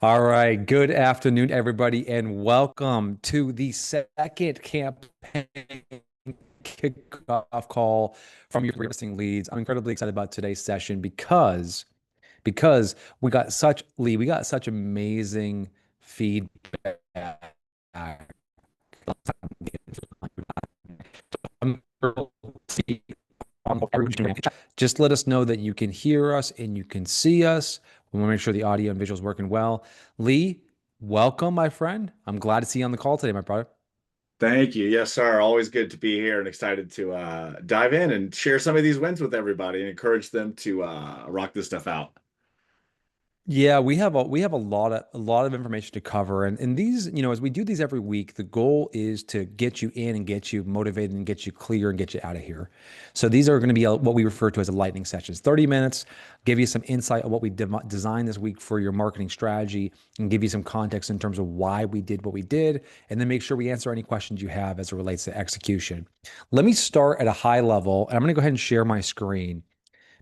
All right. Good afternoon, everybody, and welcome to the second campaign kickoff call from your listing leads. I'm incredibly excited about today's session because we got such amazing feedback. Just let us know that you can hear us and you can see us. We want to make sure the audio and visuals working well. Lee, welcome, my friend. I'm glad to see you on the call today, my brother. Thank you. Yes, sir. Always good to be here and excited to dive in and share some of these wins with everybody and encourage them to rock this stuff out. Yeah, we have a lot of information to cover, and these, as we do these every week, the goal is to get you in and get you motivated and get you clear and get you out of here. So these are going to be what we refer to as a lightning sessions, 30 minutes, give you some insight on what we designed this week for your marketing strategy, and give you some context in terms of why we did what we did, and then make sure we answer any questions you have as it relates to execution. Let me start at a high level, and I'm going to go ahead and share my screen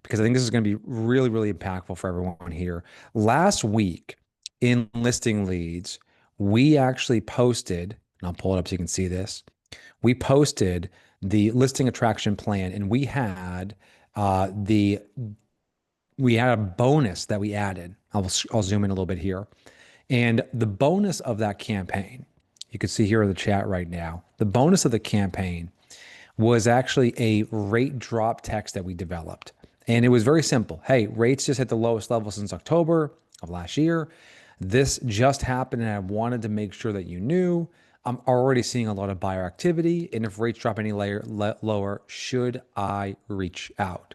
because I think this is going to be really, really impactful for everyone here. Last week in listing leads, we actually posted, and I'll pull it up so you can see this. We posted the listing attraction plan, and the we had a bonus that we added. I'll zoom in a little bit here, and the bonus of that campaign, you can see here in the chat right now. The bonus of the campaign was actually a rate drop text that we developed. And it was very simple. Hey, rates just hit the lowest level since October of last year. This just happened, and I wanted to make sure that you knew. I'm already seeing a lot of buyer activity. And if rates drop any lower, should I reach out?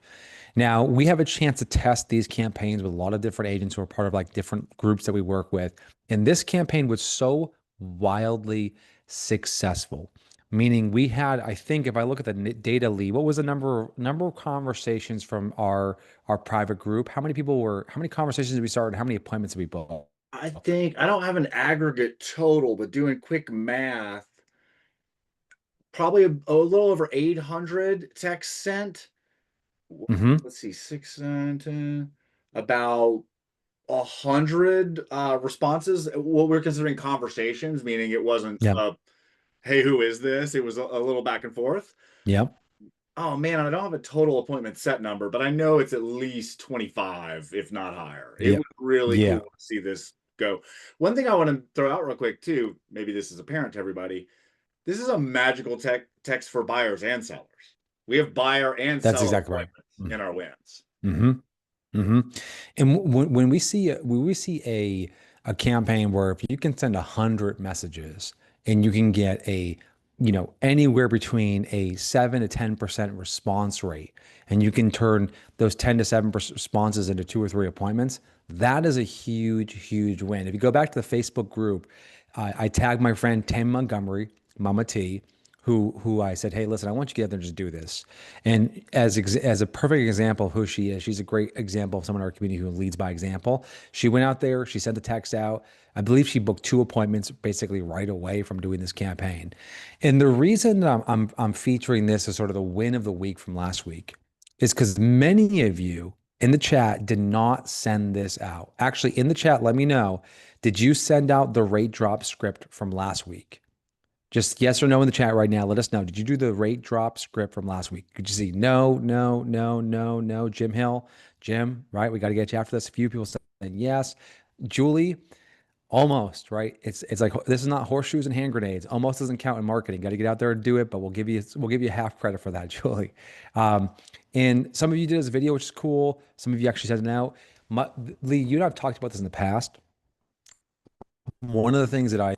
Now, we have a chance to test these campaigns with a lot of different agents who are part of like different groups that we work with. And this campaign was so wildly successful. Meaning we had, I think, if I look at the data lead, what was the number of conversations from our private group? How many conversations did we start and how many appointments did we book? I think I don't have an aggregate total, but doing quick math, probably a little over 800 texts sent. Mm-hmm. Let's see, six, 10, about 100 responses. What we're considering conversations, meaning it wasn't Yep. hey, who is this? It was a little back and forth. Yep. Oh man, I don't have a total appointment set number, but I know it's at least 25, if not higher. It Yep. was really Yeah. cool to see this go. One thing I want to throw out real quick too, maybe this is apparent to everybody. This is a magical text for buyers and sellers. We have buyer and That's seller exactly right. appointments in our wins. Mm-hmm. Mm-hmm. And when we see a campaign where if you can send 100 messages and you can get anywhere between a 7 to 10% response rate, and you can turn those 10 to 7 responses into 2 or 3 appointments, that is a huge, huge win. If you go back to the Facebook group, I tagged my friend Tim Montgomery, Mama T, who I said, hey, listen, I want you to get out there and just do this. And as a perfect example of who she is, she's a great example of someone in our community who leads by example. She went out there, she sent the text out. I believe she booked 2 appointments basically right away from doing this campaign. And the reason that I'm featuring this as sort of the win of the week from last week is because many of you in the chat did not send this out. Actually, in the chat, let me know, did you send out the rate drop script from last week? Just yes or no in the chat right now. Let us know. Did you do the rate drop script from last week? Could you see no, no, no, no, no? Jim Hill, Jim, right? We got to get you after this. A few people said yes. Julie, almost, right? It's like this is not horseshoes and hand grenades. Almost doesn't count in marketing. Got to get out there and do it, but we'll give you half credit for that, Julie. Um, and some of you did this video, which is cool. Some of you actually sent it out. Lee, you and I have talked about this in the past. One of the things that I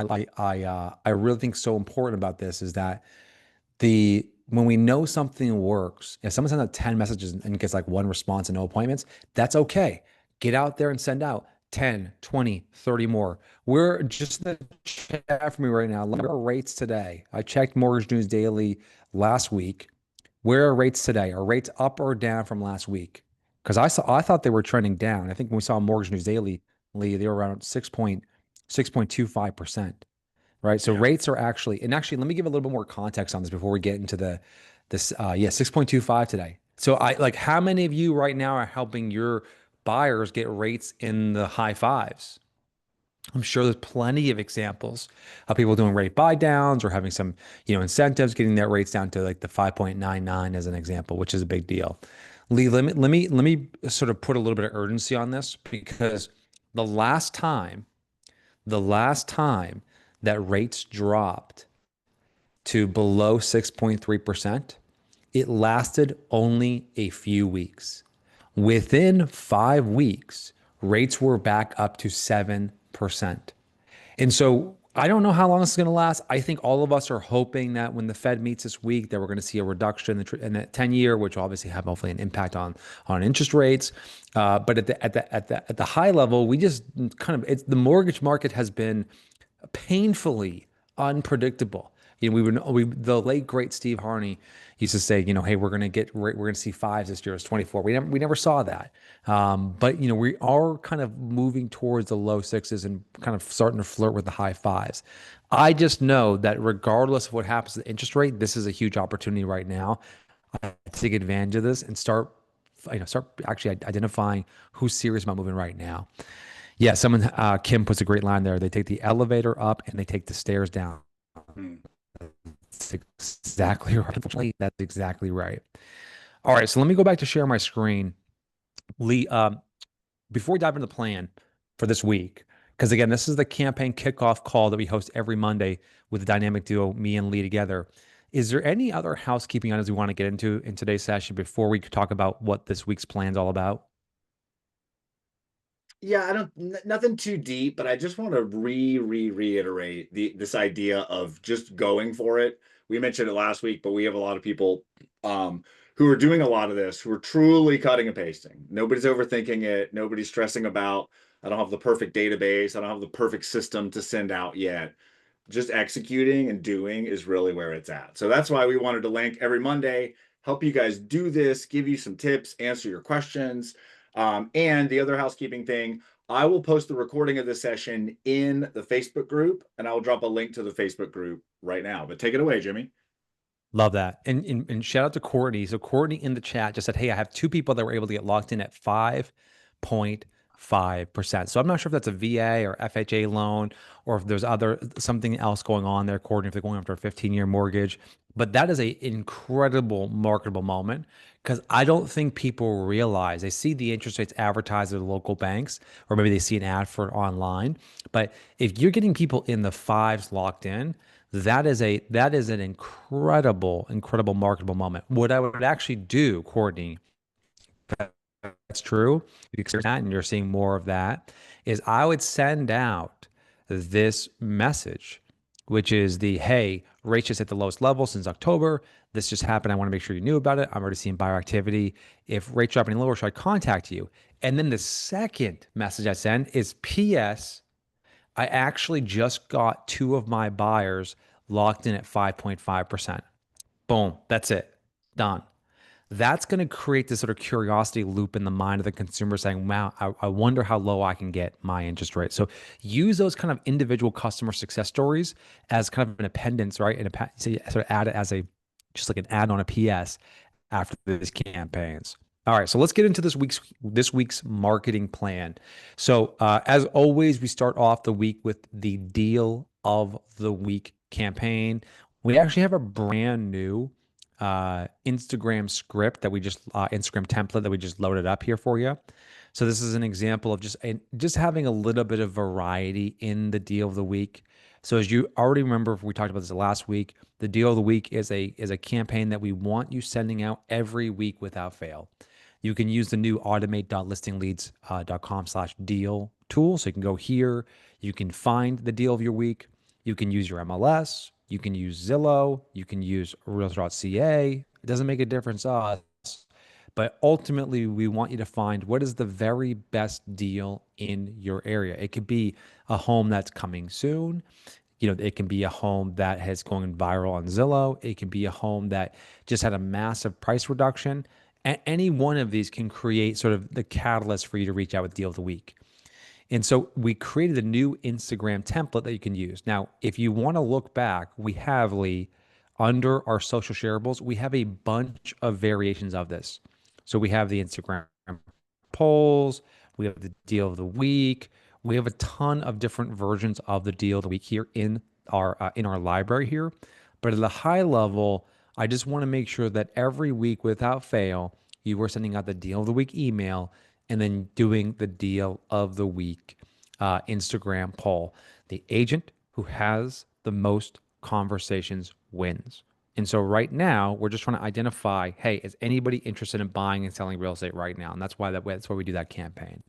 really think is so important about this is that when we know something works, if someone sends out 10 messages and gets like one response and no appointments, that's okay. Get out there and send out 10, 20, 30 more. We're just in the chat for me right now. Where are rates today? I checked Mortgage News Daily last week. Where are rates today? Are rates up or down from last week? Because I thought they were trending down. I think when we saw Mortgage News Daily, Lee, they were around 6.25%, right? So Yeah. rates are actually, let me give a little bit more context on this before we get into this. Yeah, 6.25 today. So how many of you right now are helping your buyers get rates in the high fives. I'm sure there's plenty of examples of people doing rate buy downs or having some, incentives, getting their rates down to like the 5.99 as an example, which is a big deal. Lee, let me sort of put a little bit of urgency on this because the last time, the last time that rates dropped to below 6.3%, it lasted only a few weeks. Within 5 weeks, rates were back up to 7%. And so I don't know how long this is going to last. I think all of us are hoping that when the Fed meets this week, that we're going to see a reduction in the 10-year, which will obviously have hopefully an impact on interest rates. But at the high level, we just kind of the mortgage market has been painfully unpredictable. The late great Steve Harney used to say, hey, we're gonna see fives this year. It's 24. We never saw that. But we are kind of moving towards the low sixes and kind of starting to flirt with the high fives. I just know that regardless of what happens to the interest rate, this is a huge opportunity right now to take advantage of this and start actually identifying who's serious about moving right now. Yeah, Kim puts a great line there. They take the elevator up and they take the stairs down. Hmm. That's exactly right. Unfortunately, that's exactly right. All right, so let me go back to share my screen. Lee, before we dive into the plan for this week, because again, this is the campaign kickoff call that we host every Monday with the dynamic duo, me and Lee together. Is there any other housekeeping items we want to get into in today's session before we talk about what this week's plan is all about? Yeah, I don't nothing too deep, but I just want to reiterate this idea of just going for it. We mentioned it last week, but we have a lot of people who are doing a lot of this, who are truly cutting and pasting. Nobody's overthinking it. Nobody's stressing about, I don't have the perfect database. I don't have the perfect system to send out yet. Just executing and doing is really where it's at. So that's why we wanted to link every Monday, help you guys do this, give you some tips, answer your questions. And the other housekeeping thing, I will post the recording of this session in the Facebook group, and I will drop a link to the Facebook group right now. But take it away, Jimmy. Love that. And shout out to Courtney. So Courtney in the chat just said, hey, I have two people that were able to get locked in at 5.5%. So I'm not sure if that's a VA or FHA loan or if there's something else going on there, Courtney, if they're going after a 15-year mortgage. But that is a incredible marketable moment because I don't think people realize they see the interest rates advertised at the local banks, or maybe they see an ad for it online. But if you're getting people in the fives locked in, that is an incredible marketable moment. What I would actually do, Courtney, that's true. You experience that, and you're seeing more of that. Is I would send out this message, which is the hey, rates just at the lowest level since October. This just happened. I want to make sure you knew about it. I'm already seeing buyer activity. If rates drop any lower, should I contact you? And then the second message I send is P.S. I actually just got two of my buyers locked in at 5.5%. Boom, that's it. Done. That's going to create this sort of curiosity loop in the mind of the consumer saying, wow, I wonder how low I can get my interest rate. So use those kind of individual customer success stories as kind of an appendix, right? And so you sort of add it as just like an add on a PS after these campaigns. All right, so let's get into this week's marketing plan. So as always, we start off the week with the deal of the week campaign. We actually have a brand new Instagram script that Instagram template that we just loaded up here for you. So this is an example of just having a little bit of variety in the deal of the week. So as you already remember, we talked about this last week. The deal of the week is a campaign that we want you sending out every week without fail. You can use the new automate.listingleads.com/deal tool. So you can go here, you can find the deal of your week. You can use your MLS, you can use Zillow, you can use Realtor.ca. It doesn't make a difference to us. But ultimately, we want you to find what is the very best deal in your area. It could be a home that's coming soon. It can be a home that has gone viral on Zillow. It can be a home that just had a massive price reduction. Any one of these can create sort of the catalyst for you to reach out with deal of the week. And so we created a new Instagram template that you can use. Now, if you want to look back, we have, Lee, under our social shareables, we have a bunch of variations of this. So we have the Instagram polls, We have the deal of the week. We have a ton of different versions of the deal of the week here in our library here. But at a high level, I just want to make sure that every week, without fail, you are sending out the deal of the week email and then doing the deal of the week Instagram poll. The agent who has the most conversations wins. And so right now, we're just trying to identify, hey, is anybody interested in buying and selling real estate right now? And that's why we do that campaign.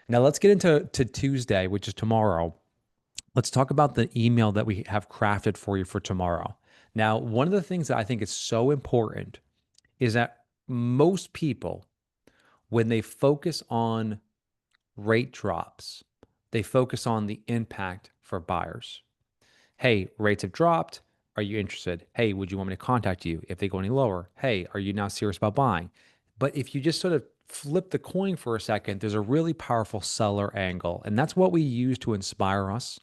Now let's get into Tuesday, which is tomorrow. Let's talk about the email that we have crafted for you for tomorrow. Now, one of the things that I think is so important is that most people, when they focus on rate drops, they focus on the impact for buyers. Hey, rates have dropped. Are you interested? Hey, would you want me to contact you if they go any lower? Hey, are you now serious about buying? But if you just sort of flip the coin for a second, there's a really powerful seller angle. And that's what we use to inspire us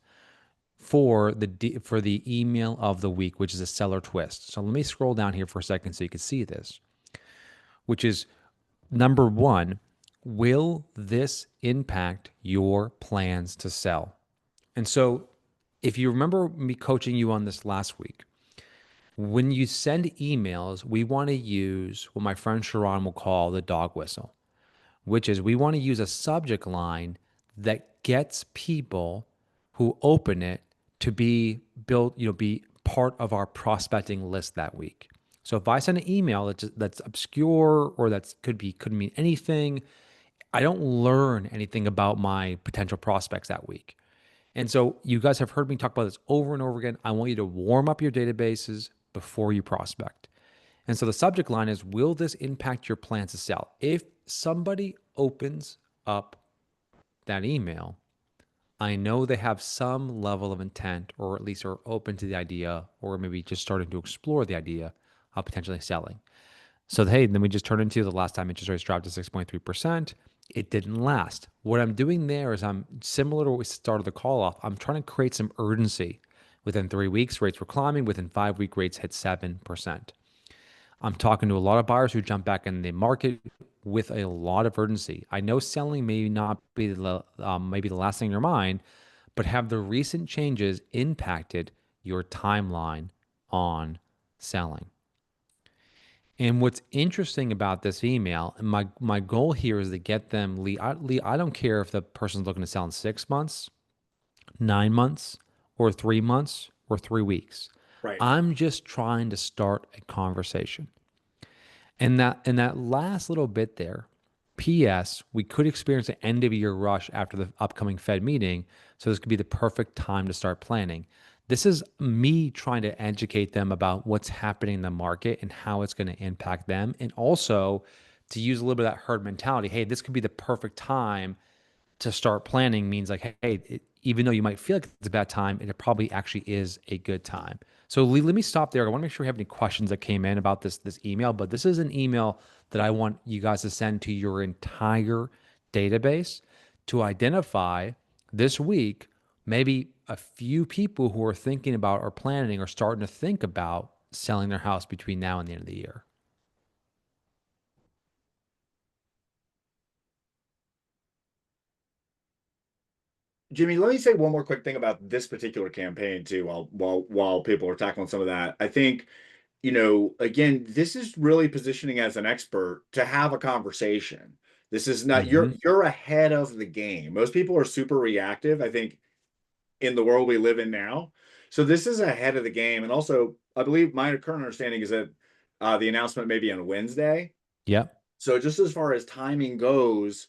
for the email of the week, which is a seller twist. So let me scroll down here for a second so you can see this, which is number one, will this impact your plans to sell? And so if you remember me coaching you on this last week, when you send emails, we want to use what my friend Sharon will call the dog whistle, which is we want to use a subject line that gets people who open it to be built, be part of our prospecting list that week. So if I send an email that's obscure or that could mean anything, I don't learn anything about my potential prospects that week. And so you guys have heard me talk about this over and over again. I want you to warm up your databases before you prospect. And so the subject line is, will this impact your plans to sell? If somebody opens up that email, I know they have some level of intent, or at least are open to the idea, or maybe just starting to explore the idea of potentially selling. So, hey, then we just turned into the last time interest rates dropped to 6.3%. It didn't last. What I'm doing there is I'm similar to what we started the call off. I'm trying to create some urgency. Within 3 weeks, rates were climbing. Within 5 week, rates hit 7%. I'm talking to a lot of buyers who jump back in the market with a lot of urgency. I know selling may not be maybe the last thing in your mind, but have the recent changes impacted your timeline on selling? And what's interesting about this email, and my goal here is to get them lead. I don't care if the person's looking to sell in 6 months, 9 months, or 3 months, or 3 weeks. Right. I'm just trying to start a conversation. And that last little bit there, P.S., we could experience an end of year rush after the upcoming Fed meeting. So this could be the perfect time to start planning. This is me trying to educate them about what's happening in the market and how it's going to impact them. And also to use a little bit of that herd mentality. Hey, this could be the perfect time to start planning, means like, hey, even though you might feel like it's a bad time, it probably actually is a good time. So Lee, let me stop there. I want to make sure we have any questions that came in about this email, but this is an email that I want you guys to send to your entire database to identify this week maybe a few people who are thinking about or planning or starting to think about selling their house between now and the end of the year. Jimmy, let me say one more quick thing about this particular campaign too, while people are tackling some of that. I think, again, this is really positioning as an expert to have a conversation. This is not Mm-hmm. you're ahead of the game. Most people are super reactive, I think, in the world we live in now. So this is ahead of the game. And also, I believe my current understanding is that the announcement may be on Wednesday. Yep. So just as far as timing goes,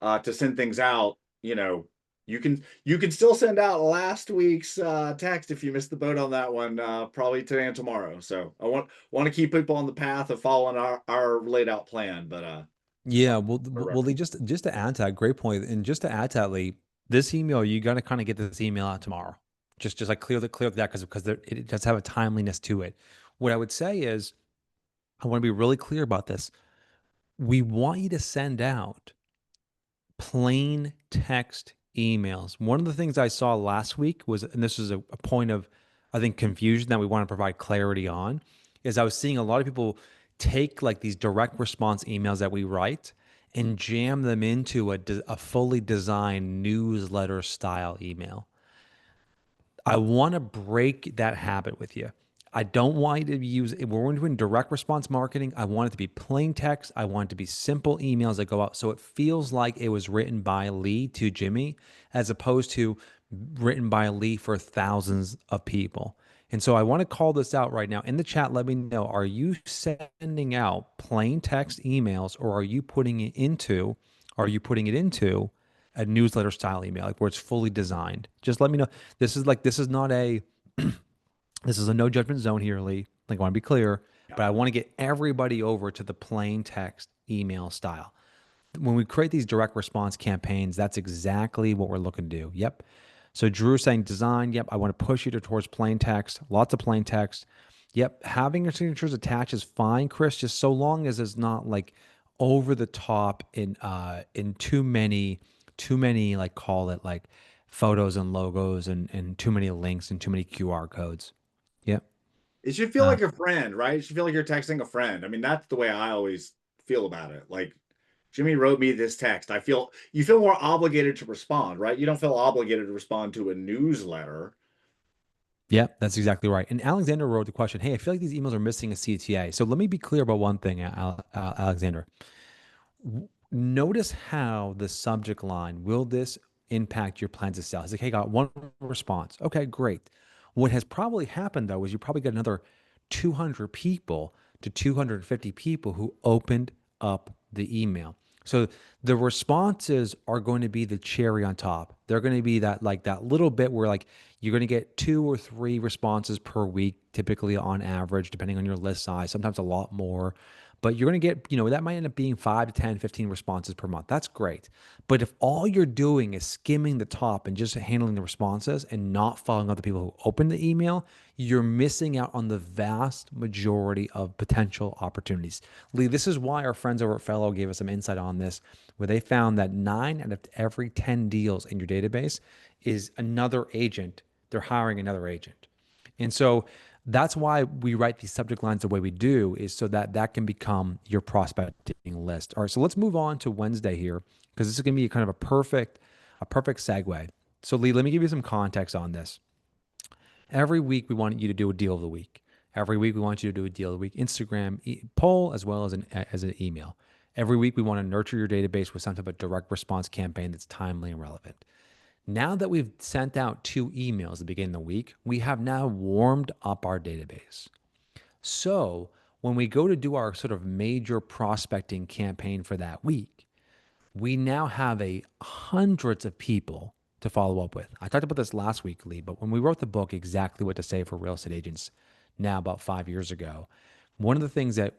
to send things out, you can still send out last week's text if you missed the boat on that one, probably today and tomorrow. So I want to keep people on the path of following our laid out plan, but Yeah, for well, Lee, reference. just to add to that, great point, and just to add to that, Lee, this email you got to kind of get this email out tomorrow. Just like clear that because it does have a timeliness to it. What I would say is, I want to be really clear about this. We want you to send out plain text emails. One of the things I saw last week was, and this is a point of, I think, confusion that we want to provide clarity on, is I was seeing a lot of people take like these direct response emails that we write and jam them into a fully designed newsletter style email. I want to break that habit with you. I don't want you to use, if we're doing direct response marketing, I want it to be plain text. I want it to be simple emails that go out. So it feels like it was written by Lee to Jimmy, as opposed to written by Lee for thousands of people. And so I want to call this out right now in the chat. Let me know, are you sending out plain text emails, or are you putting it into a newsletter style email, like where it's fully designed? Just let me know. This is a no judgment zone here, Lee. Like, I want to be clear, Yeah. but I want to get everybody over to the plain text email style. When we create these direct response campaigns, that's exactly what we're looking to do. Yep. So Drew saying design. Yep. I want to push you towards plain text, lots of plain text. Yep. Having your signatures attached is fine, Chris, just so long as it's not like over the top in too many, like, call it like photos and logos and too many links and too many QR codes. Yep. It should feel Uh, like a friend, right? It should feel like you're texting a friend. I mean, that's the way I always feel about it. Like Jimmy wrote me this text. You feel more obligated to respond, right? You don't feel obligated to respond to a newsletter. yeah, that's exactly right. And Alexander wrote the question, hey, I feel like these emails are missing a CTA. So let me be clear about one thing, Alexander. Notice how the subject line, will this impact your plans to sell? He's like, hey, got one response. Okay, great. What has probably happened though is you probably got another 200 people to 250 people who opened up the email. So the responses are going to be the cherry on top. They're going to be that, like, that little bit where, like, you're going to get 2 or 3 responses per week, typically on average, depending on your list size, sometimes a lot more. But you're going to get, that might end up being 5 to 10, 15 responses per month. That's great. But if all you're doing is skimming the top and just handling the responses and not following up the people who open the email, you're missing out on the vast majority of potential opportunities. Lee, this is why our friends over at Fellow gave us some insight on this, where they found that 9 out of every 10 deals in your database is another agent. They're hiring another agent. And so that's why we write these subject lines the way we do, is so that that can become your prospecting list. All right, so let's move on to Wednesday here, because this is going to be kind of a perfect segue. So Lee, let me give you some context on this. Every week we want you to do a deal of the week. Every week we want you to do a deal of the week Instagram poll, as well as an email. Every week we want to nurture your database with some type of direct response campaign that's timely and relevant. Now that we've sent out 2 emails at the beginning of the week, we have now warmed up our database. So when we go to do our sort of major prospecting campaign for that week, we now have a hundreds of people to follow up with. I talked about this last week, Lee, but when we wrote the book, Exactly What to Say for Real Estate Agents, now about 5 years ago, one of the things that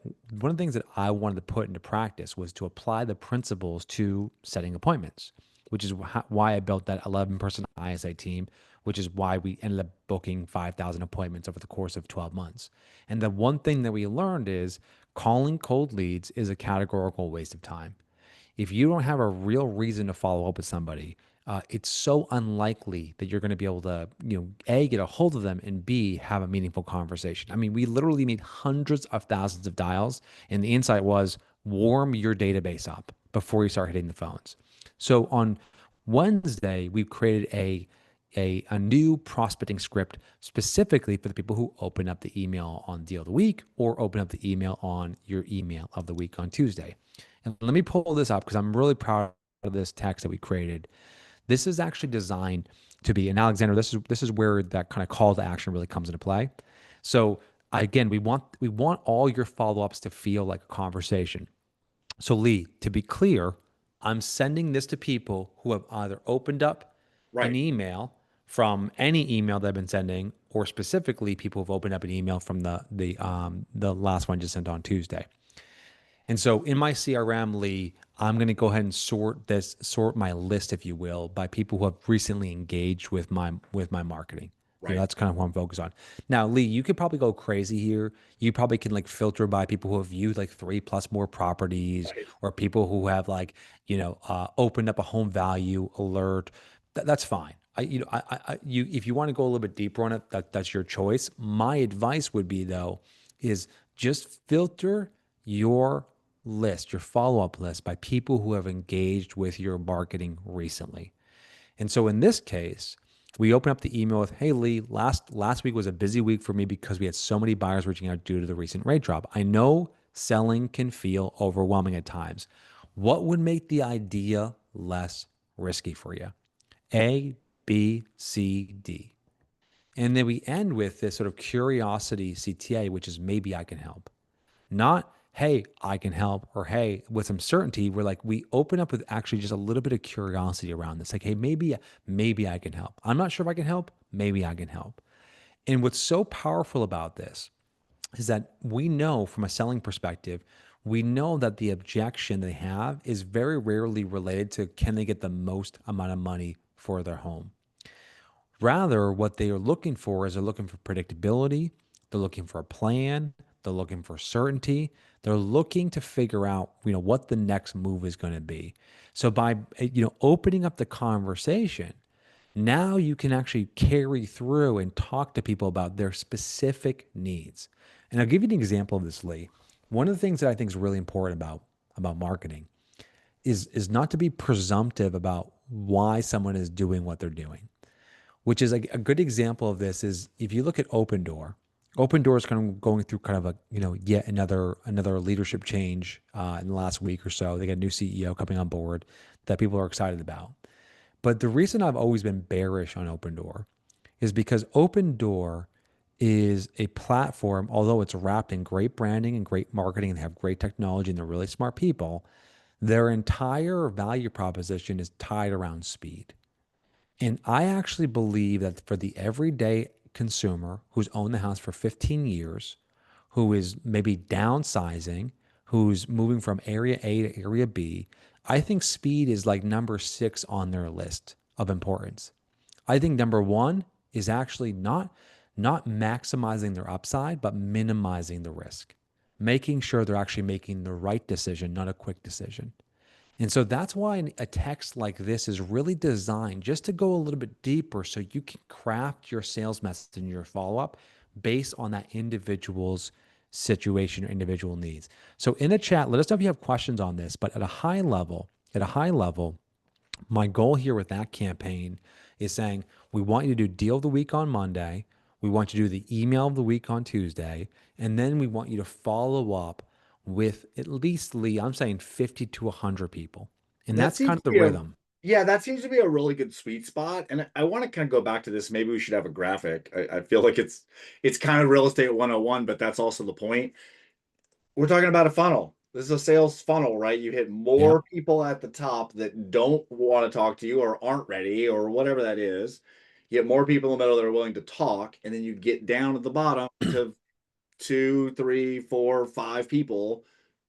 I wanted to put into practice was to apply the principles to setting appointments, which is why I built that 11-person ISA team, which is why we ended up booking 5,000 appointments over the course of 12 months. And the one thing that we learned is calling cold leads is a categorical waste of time. If you don't have a real reason to follow up with somebody, it's so unlikely that you're going to be able to, A, get a hold of them, and B, have a meaningful conversation. I mean, we literally made hundreds of thousands of dials, and the insight was warm your database up before you start hitting the phones. So on Wednesday, we've created a new prospecting script specifically for the people who open up the email on Deal of the Week, or open up the email on your email of the week on Tuesday. And let me pull this up because I'm really proud of this text that we created. This is actually designed to be, and Alexander, this is where that kind of call to action really comes into play. So again, we want all your follow-ups to feel like a conversation. So Lee, to be clear, I'm sending this to people who have either opened up an Right. email from any email that I've been sending, or specifically people who've opened up an email from the last one just sent on Tuesday. And so in my CRM, Lee, I'm going to go ahead and sort my list, if you will, by people who have recently engaged with my marketing. Right. That's kind of what I'm focused on. Now, Lee, you could probably go crazy here. You probably can, like, filter by people who have viewed like 3+ more properties, Right. or people who have, like, opened up a home value alert. That's fine. If you want to go a little bit deeper on it, that's your choice. My advice would be, though, is just filter your list, your follow-up list by people who have engaged with your marketing recently. And so in this case, we open up the email with, "Hey Lee, last week was a busy week for me because we had so many buyers reaching out due to the recent rate drop. I know selling can feel overwhelming at times. What would make the idea less risky for you? A, B, C, D." And then we end with this sort of curiosity CTA, which is maybe I can help. Not, hey, I can help, or hey, with some certainty. We're like, we open up with actually just a little bit of curiosity around this. Like, hey, maybe I can help. I'm not sure if I can help. Maybe I can help. And what's so powerful about this is that we know from a selling perspective, we know that the objection they have is very rarely related to can they get the most amount of money for their home. Rather, what they are looking for is they're looking for predictability, they're looking for a plan, they're looking for certainty, they're looking to figure out, what the next move is going to be. So by opening up the conversation, now you can actually carry through and talk to people about their specific needs. And I'll give you an example of this, Lee. One of the things that I think is really important about marketing is not to be presumptive about why someone is doing what they're doing, which is a good example of this is if you look at Open Door is kind of going through kind of a, yet another leadership change in the last week or so. They got a new CEO coming on board that people are excited about. But the reason I've always been bearish on Open Door is because Open Door is a platform, although it's wrapped in great branding and great marketing and they have great technology and they're really smart people, their entire value proposition is tied around speed. And I actually believe that for the everyday consumer who's owned the house for 15 years, who is maybe downsizing, who's moving from area A to area B, I think speed is like number 6 on their list of importance. I think number 1 is actually not maximizing their upside, but minimizing the risk, making sure they're actually making the right decision, not a quick decision. And so that's why a text like this is really designed just to go a little bit deeper so you can craft your sales message and your follow up based on that individual's situation or individual needs. So in the chat, let us know if you have questions on this, but at a high level, my goal here with that campaign is saying we want you to do deal of the week on Monday. We want you to do the email of the week on Tuesday. And then we want you to follow up with at least, Lee, I'm saying 50 to 100 people. And That that's kind seems of to the be a rhythm. Yeah, that seems to be a really good sweet spot. And I want to kind of go back to this. Maybe we should have a graphic. I feel like it's kind of real estate 101, but that's also the point. We're talking about a funnel. This is a sales funnel, right? You hit Yep. more people at the top that don't want to talk to you or aren't ready or whatever that is. You get more people in the middle that are willing to talk, and then you get down at the bottom to two, three, four, five people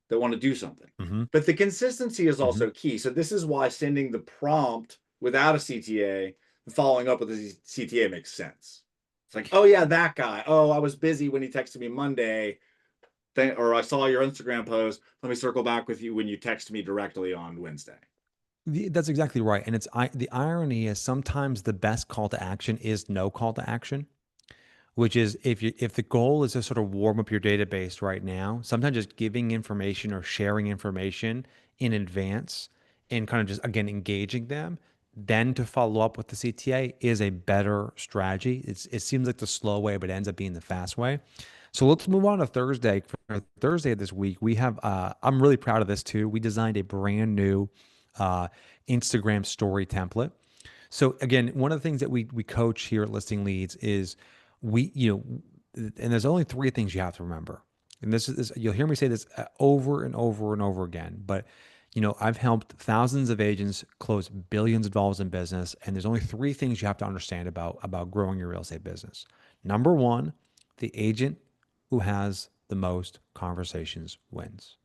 that want to do something. hmm But the consistency is hmm also key. So this is why sending the prompt without a CTA and following up with a CTA makes sense. It's like, oh yeah, that guy. Oh, I was busy when he texted me Monday. Or I saw your Instagram post. Let me circle back with you when you text me directly on Wednesday. That's exactly right. And the irony is sometimes the best call to action is no call to action, which is if the goal is to sort of warm up your database right now, sometimes just giving information or sharing information in advance and kind of just again engaging them, then to follow up with the CTA is a better strategy. It seems like the slow way, but it ends up being the fast way. So let's move on to Thursday. For Thursday of this week, we have I'm really proud of this too. We designed a brand new uh, Instagram story template. So again, one of the things that we coach here at Listing Leads is and there's only 3 things you have to remember. And this you'll hear me say this over and over and over again, but I've helped thousands of agents close billions of dollars in business, and there's only 3 things you have to understand about growing your real estate business. Number 1, the agent who has the most conversations wins.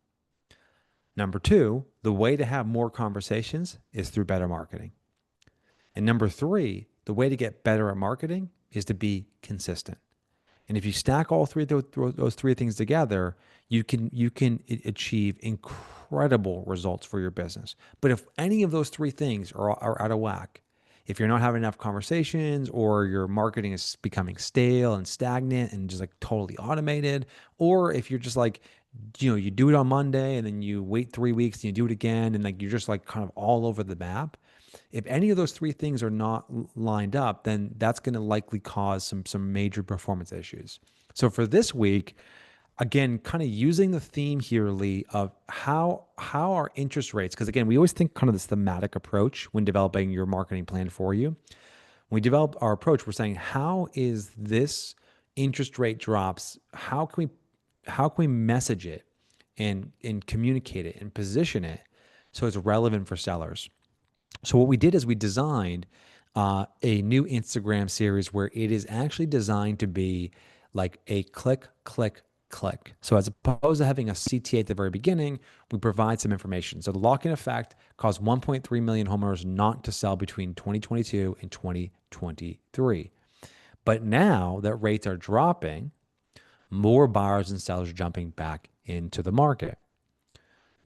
Number 2, the way to have more conversations is through better marketing. And number 3, the way to get better at marketing is to be consistent. And if you stack all three of those 3 things together, you can achieve incredible results for your business. But if any of those 3 things are out of whack, if you're not having enough conversations, or your marketing is becoming stale and stagnant and just like totally automated, or if you're just like You do it on Monday and then you wait 3 weeks and you do it again and like you're just like kind of all over the map. If any of those three things are not lined up, then that's going to likely cause some major performance issues. So for this week, again, kind of using the theme here, Lee, of how our interest rates, because again, we always think kind of this thematic approach when developing your marketing plan for you. When we develop our approach, we're saying, how is this interest rate drops? How can we message it and communicate it and position it so it's relevant for sellers? So what we did is we designed a new Instagram series where it is actually designed to be like a click, click, click. So as opposed to having a CTA at the very beginning, we provide some information. So the lock-in effect caused 1.3 million homeowners not to sell between 2022 and 2023. But now that rates are dropping, more buyers and sellers are jumping back into the market.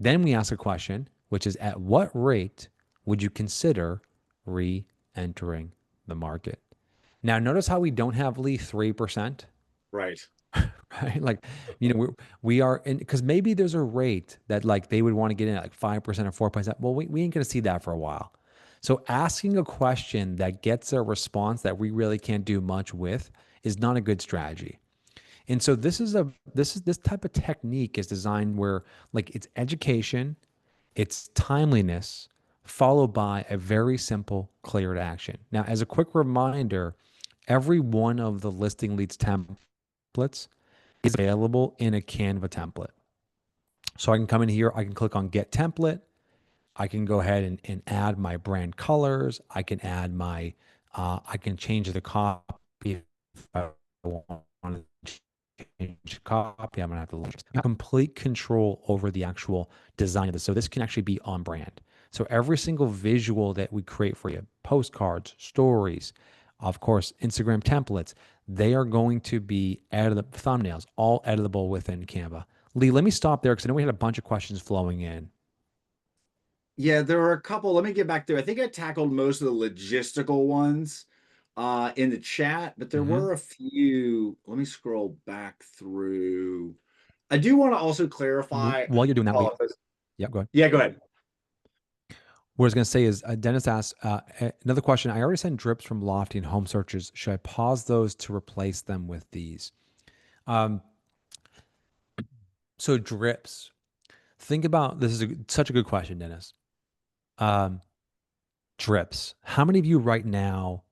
Then we ask a question, which is at what rate would you consider re entering the market? Now, notice how we don't have Lee 3%, Right. right? Like, we are in because maybe there's a rate that like they would want to get in at like 5% or 4%. Well, we ain't going to see that for a while. So asking a question that gets a response that we really can't do much with is not a good strategy. And so this type of technique is designed where like it's education, it's timeliness, followed by a very simple clear to action. Now, as a quick reminder, every one of the listing leads templates is available in a Canva template. So I can come in here, I can click on get template. I can go ahead and add my brand colors. I can add I can change the copy if I want to change copy. I'm gonna have to have complete control over the actual design of this. So this can actually be on brand. So every single visual that we create for you, postcards, stories, of course, Instagram templates, they are going to be editable thumbnails, all editable within Canva. Lee, let me stop there because I know we had a bunch of questions flowing in. Yeah, there were a couple. Let me get back there. I think I tackled most of the logistical ones in the chat, but there Hmm. were a few. Let me scroll back through. I do want to also clarify. While you're doing that, Lee, Apologize. yeah, go ahead. Yeah, go ahead. What I was going to say is Dennis asked another question. I already sent drips from Lofty and home searches. Should I pause those to replace them with these? Um, so drips. Think about this is such a good question, Dennis. Um, drips. How many of you right now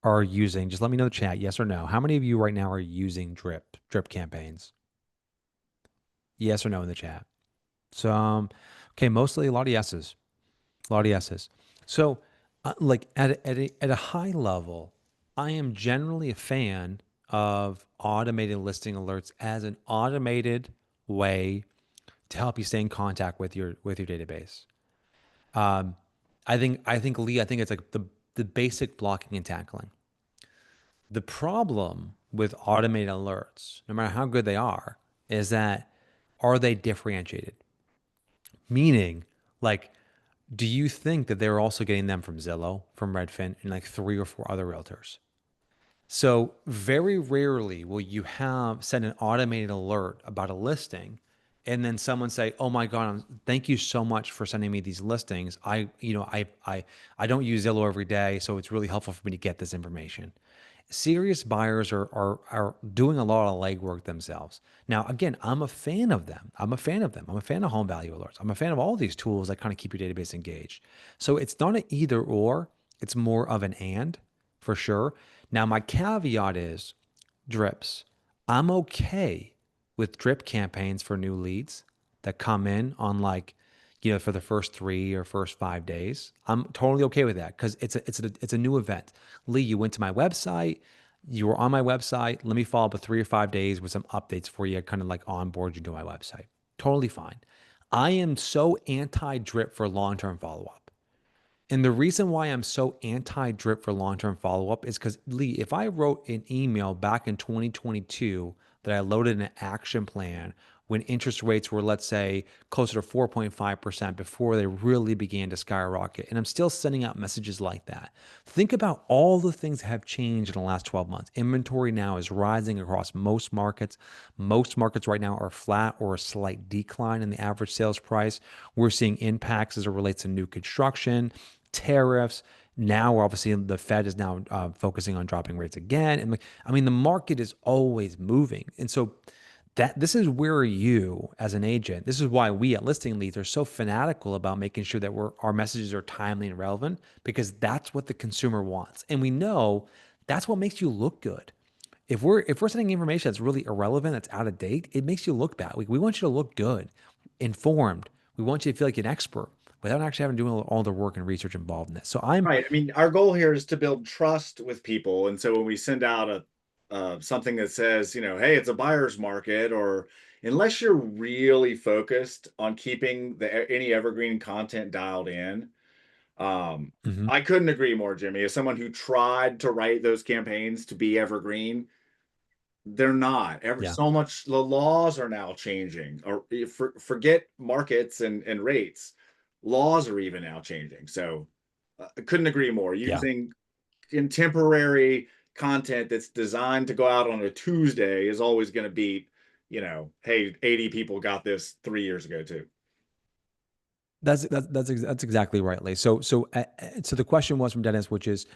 are using? Just let me know in the chat, yes or no. How many of you right now are using drip campaigns? Yes or no in the chat. So, okay, mostly a lot of yeses. A lot of yeses. So, like at a high level, I am generally a fan of automated listing alerts as an automated way to help you stay in contact with your database. Um, I think Lee, I think it's like the basic blocking and tackling. The problem with automated alerts, no matter how good they is that are they differentiated? Meaning, like, do you think that they're also getting them from Zillow, from Redfin, and like three or four other realtors? So very rarely will you have send an automated alert about a listing and then someone say, "Oh my God, thank you so much for sending me these listings. I don't use Zillow every day, so it's really helpful for me to get this information." Serious buyers are doing a lot of legwork themselves. Now, again, I'm a fan of them. I'm a fan of them. I'm a fan of home value alerts. I'm a fan of all these tools that kind of keep your database engaged. So it's not an either or, it's more of an and for sure. Now, my caveat is drips. I'm okay with drip campaigns for new leads that come in on like, for the first 3 or first 5 days. I'm totally okay with that because it's a new event. Lee, you went to my website. You were on my website. Let me follow up with 3 or 5 days with some updates for you, kind of like onboard you to my website. Totally fine. I am so anti drip for long term follow up. And the reason why I'm so anti drip for long term follow up is because, Lee, if I wrote an email back in 2022 that I loaded an action plan when interest rates were, let's say, closer to 4.5% before they really began to skyrocket. And I'm still sending out messages like that. Think about all the things that have changed in the last 12 months. Inventory now is rising across most markets. Most markets right now are flat or a slight decline in the average sales price. We're seeing impacts as it relates to new construction, tariffs. Now, obviously, the Fed is now focusing on dropping rates again. And I mean, the market is always moving. And so that this is where you as an agent, this is why we at Listing Leads are so fanatical about making sure that our messages are timely and relevant, because that's what the consumer wants. And we know that's what makes you look good. If we're sending information that's really irrelevant, that's out of date, it makes you look bad. We want you to look good, informed. We want you to feel like an expert without actually having to do all the work and research involved in this. So I'm Right. I mean, our goal here is to build trust with people. And so when we send out a something that says, hey, it's a buyer's market, or unless you're really focused on keeping any evergreen content dialed in, Mhm. I couldn't agree more, Jimmy. As someone who tried to write those campaigns to be evergreen, they're not. Yeah, So much the laws are now changing. Or forget markets and rates. Laws are even now changing. So I couldn't agree more. yeah. Using contemporary content that's designed to go out on a Tuesday is always going to beat, hey, 80 people got this 3 years ago too. That's exactly right, Lee. So the question was from Dennis, which is,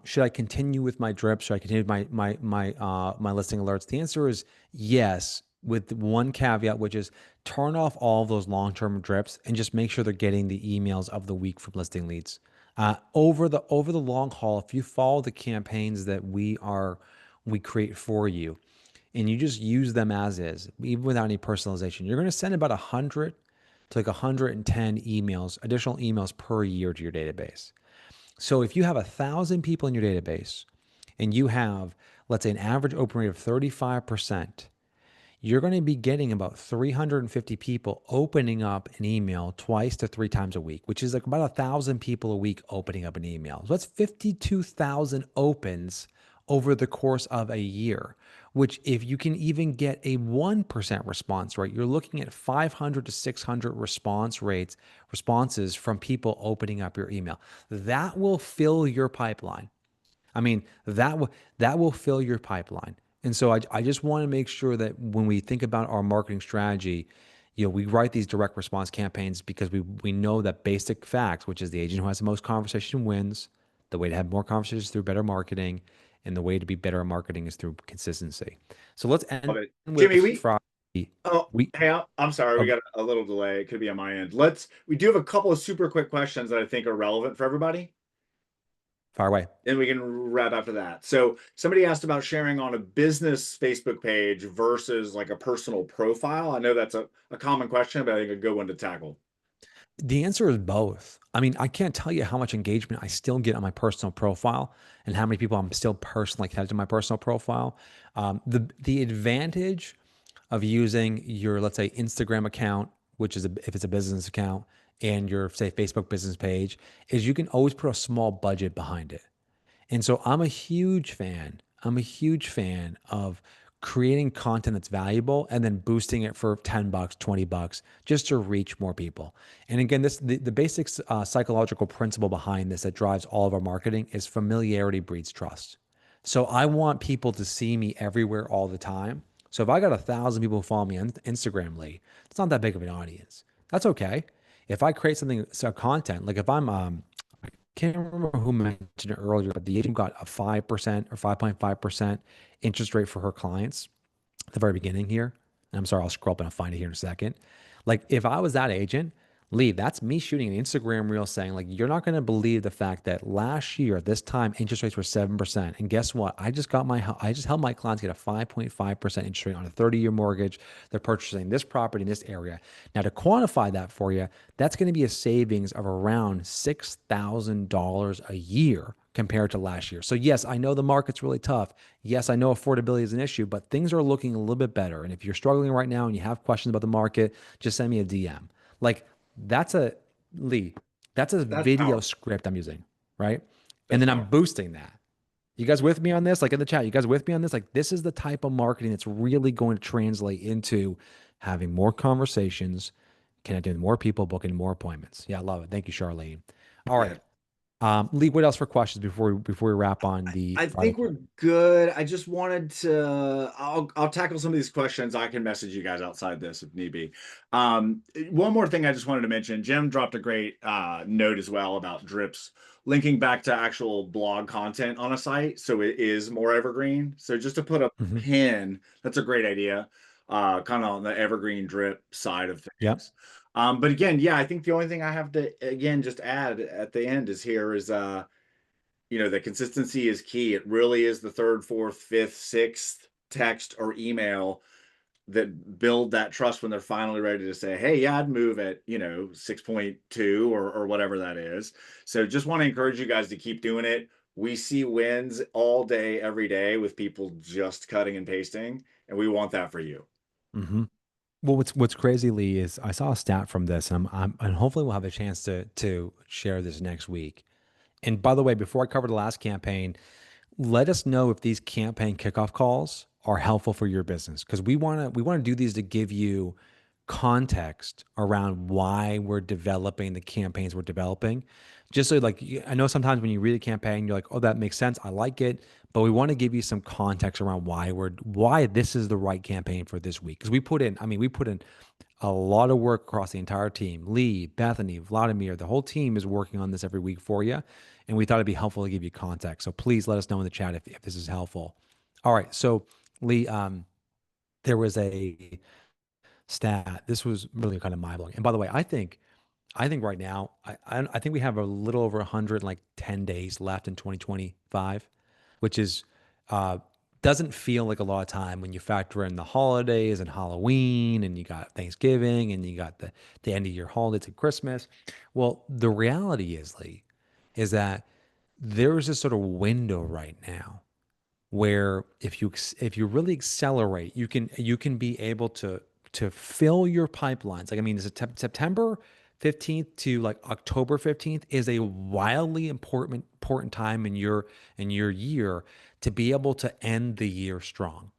should I continue with my drips? Should I continue with my listing alerts? The answer is yes, with one caveat, which is turn off all of those long-term drips and just make sure they're getting the emails of the week from Listing Leads. Over the long haul, if you follow the campaigns that we create for you, and you just use them as is, even without any personalization, you're going to send about 100 to like 110 emails, additional emails per year to your database. So if you have 1,000 people in your database and you have, let's say, an average open rate of 35%, you're going to be getting about 350 people opening up an email twice to three times a week, which is like about 1,000 people a week opening up an email. So that's 52,000 opens over the course of a year, which if you can even get a 1% response rate, you're looking at 500 to 600 responses from people opening up your email. That will fill your pipeline. I mean, that will fill your pipeline. And so I just want to make sure that when we think about our marketing strategy, we write these direct response campaigns because we know that basic facts, which is the agent who has the most conversation wins, the way to have more conversations is through better marketing, and the way to be better at marketing is through consistency. So let's Love end it. Jimmy, with Friday. oh, We hey, I'm sorry, we oh, got a little delay. It could be on my end. We do have a couple of super quick questions that I think are relevant for everybody, fire away. and we can wrap after that. So somebody asked about sharing on a business Facebook page versus like a personal profile. I know that's a common question, but I think a good one to tackle. The answer is both. I mean, I can't tell you how much engagement I still get on my personal profile and how many people I'm still personally connected to my personal profile. The advantage of using your, let's say, Instagram account, which is if it's a business account, and your, say, Facebook business page, is you can always put a small budget behind it. And so I'm a huge fan. I'm a huge fan of creating content that's valuable and then boosting it for $10, $20 just to reach more people. And again, the basic psychological principle behind this that drives all of our marketing is familiarity breeds trust. So I want people to see me everywhere all the time. So if I got 1,000 people who follow me on Instagram, Lee, it's not that big of an audience. That's okay. If I create something, so content, like if I'm can't remember who mentioned it earlier, but the agent got a 5% or 5.5% interest rate for her clients at the very beginning here. And I'm sorry, I'll scroll up and I'll find it here in a second. Like if I was that agent, Lee, that's me shooting an Instagram reel saying, like, you're not going to believe the fact that last year at this time interest rates were 7%. And guess what? I just helped my clients get a 5.5% interest rate on a 30-year mortgage. They're purchasing this property in this area. Now, to quantify that for you, that's going to be a savings of around $6,000 a year compared to last year. So yes, I know the market's really tough. Yes, I know affordability is an issue, but things are looking a little bit better. And if you're struggling right now and you have questions about the market, just send me a DM. Like that's a Lee, that's a That's video powerful. script I'm using, right? And That's then I'm powerful. boosting that. You guys with me on this? Like in the chat, you guys with me on this? Like this is the type of marketing that's really going to translate into having more conversations, connecting with more people, booking more appointments. Yeah, I love it. Thank you, Charlene. All Yeah. right. Lee, what else for questions before we wrap on the I Friday think call? we're good. I just wanted to I'll tackle some of these questions. I can message you guys outside this if need be. One more thing I just wanted to mention. Jim dropped a great note as well about drips linking back to actual blog content on a site so it is more evergreen. So just to put a Hmm. pin, that's a great idea. Kind of on the evergreen drip side of Yep. things. But again, yeah, I think the only thing I have to again just add at the end is here is the consistency is key. It really is the third, fourth, fifth, sixth text or email that build that trust when they're finally ready to say, hey, yeah, I'd move at, 6.2 or whatever that is. So just want to encourage you guys to keep doing it. We see wins all day, every day with people just cutting and pasting, and we want that for you. Hmm. Well, what's crazy, Lee, is I saw a stat from this, and and hopefully we'll have a chance to share this next week. And by the way, before I cover the last campaign, let us know if these campaign kickoff calls are helpful for your business because we want to do these to give you context around why we're developing the campaigns we're developing. Just so like I know sometimes when you read a campaign, you're like, oh, that makes sense. I like it. But we want to give you some context around why this is the right campaign for this week. Because we put in a lot of work across the entire team. Lee, Bethany, Vladimir, the whole team is working on this every week for you. And we thought it'd be helpful to give you context. So please let us know in the chat if this is helpful. All right. So Lee, there was a stat. This was really kind of mind blowing. And by the way, I think right now, I think we have a little over 110 days left in 2025, which is uh, doesn't feel like a lot of time when you factor in the holidays and Halloween, and you got Thanksgiving, and you got the end of your holidays and Christmas. Well, the reality is, Lee, is that there is this sort of window right now where if you really accelerate, you can be able to fill your pipelines. Like I mean, September 15th to like October 15th is a wildly important time in your year to be able to end the year strong,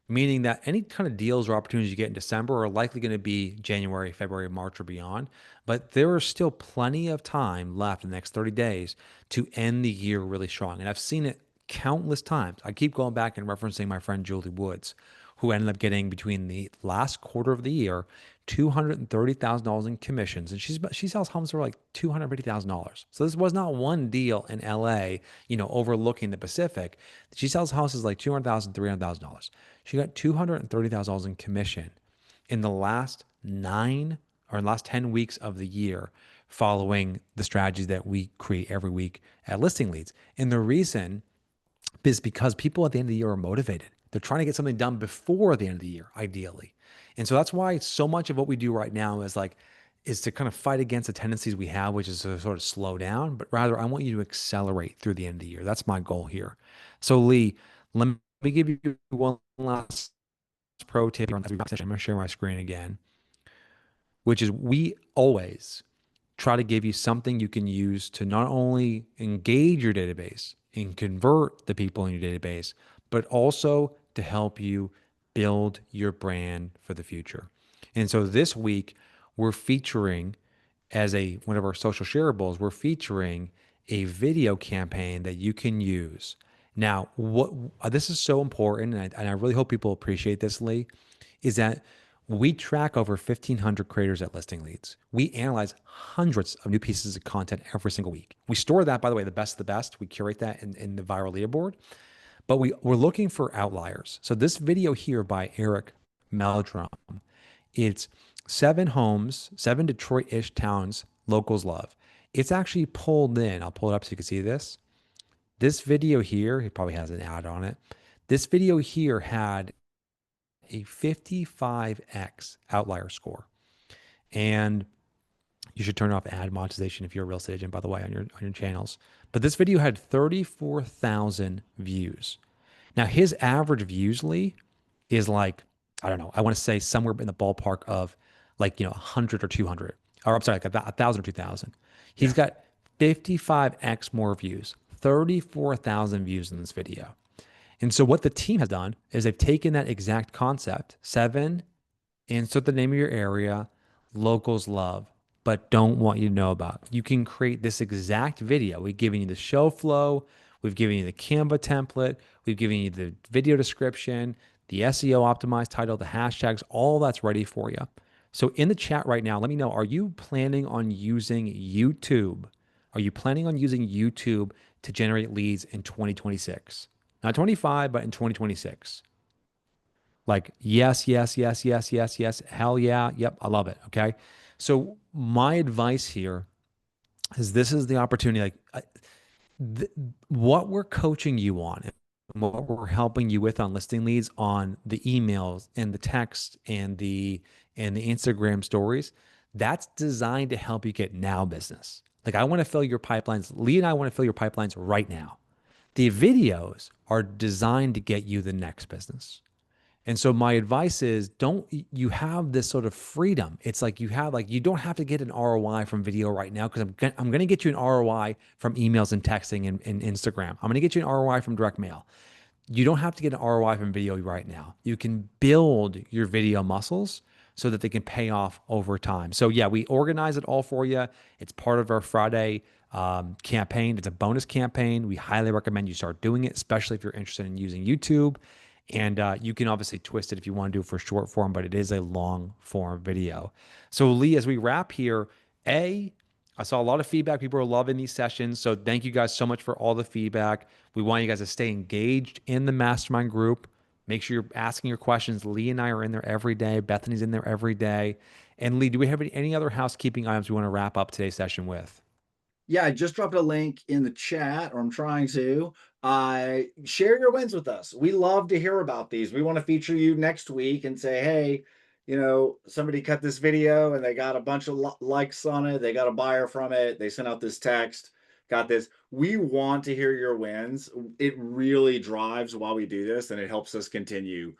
meaning that any kind of deals or opportunities you get in December are likely going to be January, February, March, or beyond. But there is still plenty of time left in the next 30 days to end the year really strong. And I've seen it countless times. I keep going back and referencing my friend Julie Woods, who ended up getting between the last quarter of the year $230,000 in commissions, and she sells homes for like $250,000. So this was not one deal in LA, overlooking the Pacific. She sells houses like $200,000, $300,000. She got $230,000 in commission in the last 10 weeks of the year, following the strategies that we create every week at Listing Leads. And the reason is because people at the end of the year are motivated. They're trying to get something done before the end of the year, ideally. And so that's why so much of what we do right now is to kind of fight against the tendencies we have, which is to sort of slow down, but rather I want you to accelerate through the end of the year. That's my goal here. So Lee, let me give you one last pro tip on every session. I'm going to share my screen again, which is we always try to give you something you can use to not only engage your database and convert the people in your database, but also to help you build your brand for the future. And so this week, we're featuring as one of our social shareables, we're featuring a video campaign that you can use. Now, what this is so important, and I really hope people appreciate this, Lee, is that we track over 1,500 creators at Listing Leads. We analyze hundreds of new pieces of content every single week. We store that, by the way, the best of the best. We curate that in the viral leaderboard, but we're looking for outliers. So this video here by Eric Meldrum, it's 7 homes, 7 Detroit-ish towns locals love. It's actually pulled in. I'll pull it up so you can see this. This video here, he probably has an ad on it. This video here had a 55x outlier score. And you should turn off ad monetization if you're a real estate agent, by the way, on your channels. But this video had 34,000 views. Now his average views, Lee, is like, I don't know, I want to say somewhere in the ballpark of like, 100 or 200, or I'm sorry, like 1,000 or 2,000. Yeah. He's got 55x more views, 34,000 views in this video. And so what the team has done is they've taken that exact concept, 7 insert the name of your area, locals love, but don't want you to know about. You can create this exact video. We've given you the show flow, we've given you the Canva template, we've given you the video description, the SEO optimized title, the hashtags, all that's ready for you. So in the chat right now, let me know, are you planning on using YouTube? Are you planning on using YouTube to generate leads in 2026? Not 25, but in 2026. Like, yes, yes, yes, yes, yes, yes. Hell yeah. Yep. I love it. Okay. So, my advice here is this is the opportunity. Like, th- what we're coaching you on and what we're helping you with on listing leads on the emails and the text and the Instagram stories, that's designed to help you get now business. Like, I want to fill your pipelines. Lee and I want to fill your pipelines right now. The videos are designed to get you the next business. And so my advice is don't you have this sort of freedom. It's like you have like you don't have to get an ROI from video right now because I'm going to get you an ROI from emails and texting and Instagram. I'm going to get you an ROI from direct mail. You don't have to get an ROI from video right now. You can build your video muscles so that they can pay off over time. So yeah, we organize it all for you. It's part of our Friday campaign. It's a bonus campaign. We highly recommend you start doing it, especially if you're interested in using YouTube. And you can obviously twist it if you want to do it for short form, but it is a long form video. So Lee, as we wrap here, I saw a lot of feedback. People are loving these sessions. So thank you guys so much for all the feedback. We want you guys to stay engaged in the mastermind group. Make sure you're asking your questions. Lee and I are in there every day. Bethany's in there every day. And Lee, do we have any other housekeeping items we want to wrap up today's session with? Yeah, I just dropped a link in the chat, or I'm trying to. Share your wins with us. We love to hear about these. We want to feature you next week and say, hey, somebody cut this video and they got a bunch of likes on it. They got a buyer from it. They sent out this text, got this. We want to hear your wins. It really drives while we do this, and it helps us continue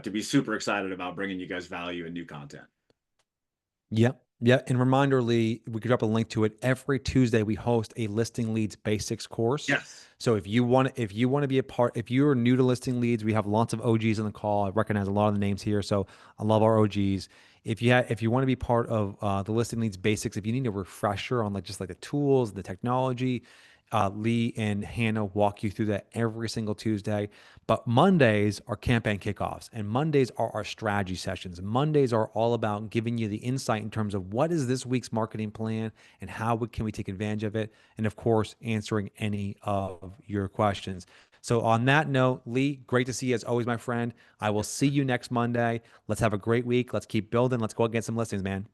to be super excited about bringing you guys value and new content. Yep. Yep. And reminder, Lee, we could drop a link to it. Every Tuesday, we host a listing leads basics course. Yes. So if you want to be a part, if you're new to listing leads, we have lots of OGs on the call. I recognize a lot of the names here. So I love our OGs. If you want to be part of the listing leads basics, if you need a refresher on like the tools, the technology, Lee and Hannah walk you through that every single Tuesday. But Mondays are campaign kickoffs, and Mondays are our strategy sessions. Mondays are all about giving you the insight in terms of what is this week's marketing plan and how can we take advantage of it, and of course, answering any of your questions. So on that note, Lee, great to see you as always, my friend. I will see you next Monday. Let's have a great week. Let's keep building. Let's go get some listings, man.